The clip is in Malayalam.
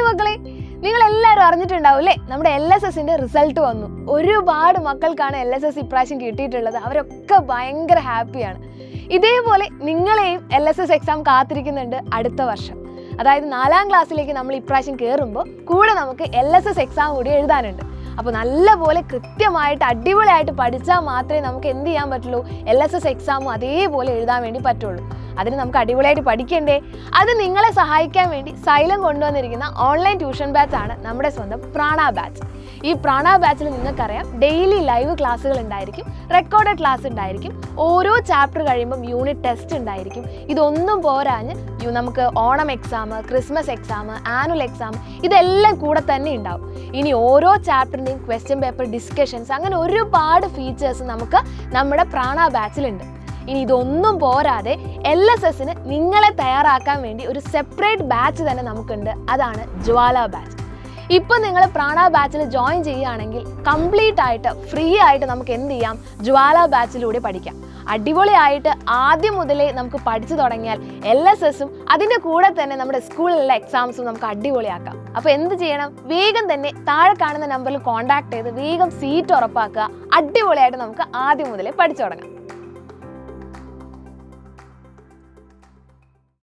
മക്കളെ, നിങ്ങൾ എല്ലാവരും അറിഞ്ഞിട്ടുണ്ടാവില്ലേ, നമ്മുടെ LSSന്റെ റിസൾട്ട് വന്നു. ഒരുപാട് മക്കൾക്കാണ് LSS ഇപ്രാവശ്യം കിട്ടിയിട്ടുള്ളത്. അവരൊക്കെ ഭയങ്കര ഹാപ്പിയാണ്. ഇതേപോലെ നിങ്ങളെയും LSS എക്സാം കാത്തിരിക്കുന്നുണ്ട് അടുത്ത വർഷം. അതായത് 4ാം ക്ലാസ്സിലേക്ക് നമ്മൾ ഇപ്രാവശ്യം കയറുമ്പോൾ കൂടെ നമുക്ക് LSS എക്സാം കൂടി എഴുതാനുണ്ട്. അപ്പോൾ നല്ലപോലെ കൃത്യമായിട്ട് അടിപൊളിയായിട്ട് പഠിച്ചാൽ മാത്രമേ നമുക്ക് എന്ത് ചെയ്യാൻ പറ്റുള്ളൂ, LSS എക്സാമും അതേപോലെ എഴുതാൻ വേണ്ടി പറ്റുള്ളൂ. അതിന് നമുക്ക് അടിപൊളിയായിട്ട് പഠിക്കണ്ടേ? അത് നിങ്ങളെ സഹായിക്കാൻ വേണ്ടി സൈലം കൊണ്ടുവന്നിരിക്കുന്ന ഓൺലൈൻ ട്യൂഷൻ ബാച്ചാണ് നമ്മുടെ സ്വന്തം പ്രാണ ബാച്ച്. ഈ പ്രാണ ബാച്ചിൽ നിങ്ങൾക്കറിയാം, ഡെയിലി ലൈവ് ക്ലാസ്സുകൾ ഉണ്ടായിരിക്കും, റെക്കോർഡഡ് ക്ലാസ് ഉണ്ടായിരിക്കും, ഓരോ ചാപ്റ്റർ കഴിയുമ്പം യൂണിറ്റ് ടെസ്റ്റ് ഉണ്ടായിരിക്കും. ഇതൊന്നും പോരാഞ്ഞ് നമുക്ക് Onam exam, Christmas exam, annual exam ഇതെല്ലാം കൂടെ തന്നെ ഉണ്ടാവും. ഇനി ഓരോ ചാപ്റ്ററിൻ്റെയും ക്വസ്റ്റ്യൻ പേപ്പർ ഡിസ്കഷൻസ്, അങ്ങനെ ഒരുപാട് ഫീച്ചേഴ്സ് നമുക്ക് നമ്മുടെ പ്രാണ ബാച്ചിലുണ്ട്. ഇനി ഇതൊന്നും പോരാതെ LSSന് നിങ്ങളെ തയ്യാറാക്കാൻ വേണ്ടി ഒരു സെപ്പറേറ്റ് ബാച്ച് തന്നെ നമുക്കുണ്ട്. അതാണ് ജ്വാല ബാച്ച്. ഇപ്പം നിങ്ങൾ പ്രാണ ബാച്ചിൽ ജോയിൻ ചെയ്യുകയാണെങ്കിൽ കംപ്ലീറ്റ് ആയിട്ട് ഫ്രീ ആയിട്ട് നമുക്ക് എന്ത് ചെയ്യാം, ജ്വാല ബാച്ചിലൂടെ പഠിക്കാം. അടിപൊളിയായിട്ട് ആദ്യം മുതലേ നമുക്ക് പഠിച്ചു തുടങ്ങിയാൽ LSSും അതിൻ്റെ കൂടെ തന്നെ നമ്മുടെ സ്കൂളിലുള്ള എക്സാംസും നമുക്ക് അടിപൊളിയാക്കാം. അപ്പോൾ എന്ത് ചെയ്യണം, വേഗം തന്നെ താഴെ കാണുന്ന നമ്പറിൽ കോൺടാക്ട് ചെയ്ത് വേഗം സീറ്റ് ഉറപ്പാക്കുക. അടിപൊളിയായിട്ട് നമുക്ക് ആദ്യം മുതലേ പഠിച്ചു തുടങ്ങാം.